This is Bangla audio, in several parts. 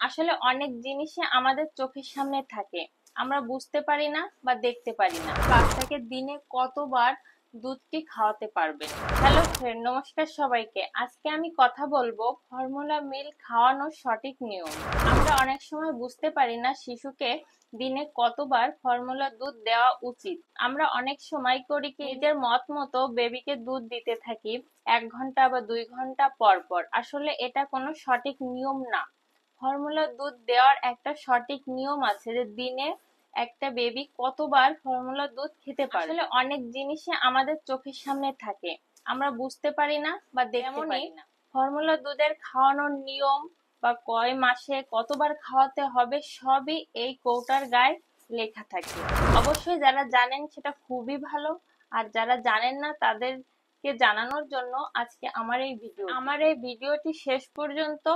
আসলে অনেক জিনিসই আমাদের চোখের সামনে থাকে, আমরা বুঝতে পারি না বা দেখতে পারি না। বাচ্চাকে দিনে কতবার দুধটি খাওয়াতে পারবেন? হ্যালো ফ্রেন্ড, নমস্কার সবাইকে। আজকে আমি কথা বলবো ফর্মুলা মিল্ক খাওয়ানোর সঠিক নিয়ম। আমরা অনেক সময় বুঝতে পারি না শিশুকে দিনে কতবার ফর্মুলা দুধ দেওয়া উচিত। আমরা অনেক সময় করি কি, নিজের মত মতো বেবিকে দুধ দিতে থাকি 1 ঘন্টা বা 2 ঘন্টা পর পর। আসলে এটা কোনো সঠিক নিয়ম না। ফর্মুলা দুধ দেওয়ার একটা সঠিক নিয়ম আছে যে দিনে একটা বেবি কতবার ফর্মুলা দুধ খেতে পারে। আসলে অনেক জিনিসই আমাদের চোখের সামনে থাকে, আমরা বুঝতে পারি না বা দেখতে পারি না। ফর্মুলা দুধের খাওয়ানোর নিয়ম বা কয় মাসে কতবার খাওয়াতে হবে সবই এই কৌটার গায়ে লেখা থাকে। অবশ্যই যারা জানেন সেটা খুবই ভালো, আর যারা জানেন না তাদেরকে জানানোর জন্য আজকে আমার এই ভিডিওটি শেষ পর্যন্ত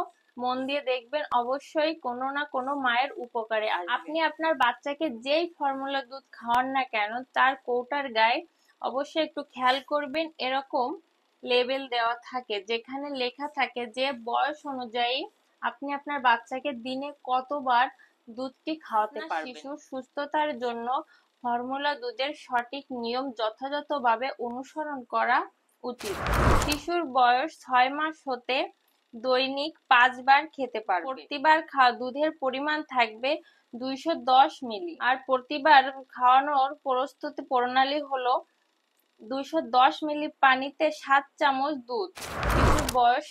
মন দিয়ে দেখবেন। অবশ্যই কোনো না কোনো মায়ের উপকারে আসবে। আপনি আপনার বাচ্চাকে যেই ফর্মুলা দুধ খাওয়ান না কেন, তার কৌটার গায়ে অবশ্যই একটু খেয়াল করবেন, এরকম লেবেল দেওয়া থাকে যেখানে লেখা থাকে যে বয়স অনুযায়ী আপনি আপনার বাচ্চাকে দিনে কতবার দুধটি খাওয়াতে পারবেন। শিশুর সুস্থতার জন্য ফর্মুলা দুধের সঠিক নিয়ম যথাযথভাবে অনুসরণ করা উচিত। শিশুর বয়স 6 মাস হতে দৈনিক 5 বার খেতে পারবে। প্রতিবার দুধের পরিমাণ থাকবে 210 মিলি। আর প্রতিবার খাওয়ানোর প্রস্তুতি প্রণালী হলো 210 মিলি পানিতে 7 চামচ দুধ। শিশুর বয়স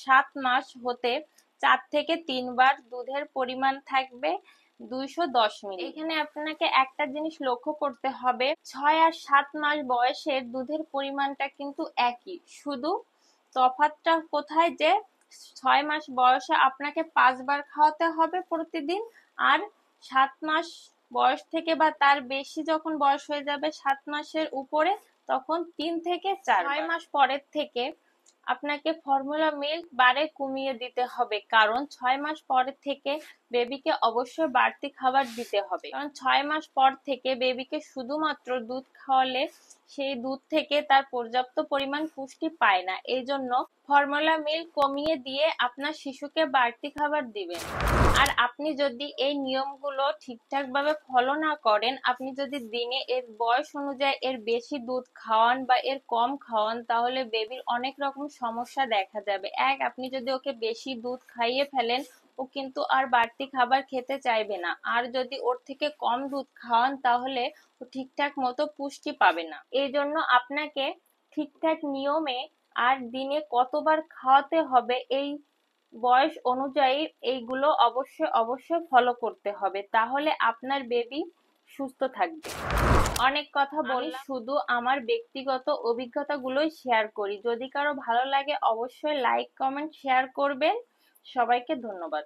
7 মাস হতে 4 থেকে 3 বার দুধের পরিমাণ থাকবে 210 মিলি। এখানে আপনাকে একটা জিনিস লক্ষ্য করতে হবে, 6 আর 7 মাস বয়সের দুধের পরিমাণটা কিন্তু একই, শুধু তফাৎটা কোথায় যে 6 মাস বয়সে আপনাকে 5 বার খাওয়াতে হবে প্রতিদিন, আর 7 মাস বয়স থেকে বা তার বেশি যখন বয়স হয়ে যাবে 7 মাসের উপরে, তখন 3 থেকে 4। 6 মাস পরের থেকে আপনাকে ফর্মুলা মিল্ক বারে কমিয়ে দিতে হবে, কারণ 6 মাস পরের থেকে বেবিকে অবশ্যই বাড়তি খাবার দিতে হবে। কারণ 6 মাস পর থেকে বেবিকে শুধুমাত্র দুধ খাওয়ালে সেই দুধ থেকে তার পর্যাপ্ত পরিমাণ পুষ্টি পায় না। এই জন্য ফর্মুলা মিল্ক কমিয়ে দিয়ে আপনার শিশুকে বাড়তি খাবার দিবেন। আর আপনি যদি এই নিয়মগুলো ঠিকঠাক ভাবে ফলো না করেন, আপনি যদি দিনে এর বয়স অনুযায়ী এর বেশি দুধ খাওয়ান বা এর কম খাওয়ান, তাহলে বেবির অনেক রকম সমস্যা দেখা যাবে। আপনি যদি ওকে বেশি দুধ খাইয়ে ফেলেন, ও কিন্তু আর বাড়তি খাবার খেতে চাইবে না। আর যদি ওর থেকে কম দুধ খাওয়ান, তাহলে ও ঠিকঠাক মতো পুষ্টি পাবে না। এই জন্য আপনাকে ঠিকঠাক নিয়মে আর দিনে কতবার খাওয়াতে হবে এই বয়স অনুযায়ী এইগুলো অবশ্যই ফলো করতে হবে, তাহলে আপনার বেবি সুস্থ থাকবে। অনেক কথা বলি, শুধু আমার ব্যক্তিগত অভিজ্ঞতাগুলোই শেয়ার করি। যদি কারো ভালো লাগে অবশ্যই লাইক, কমেন্ট, শেয়ার করবেন। সবাইকে ধন্যবাদ।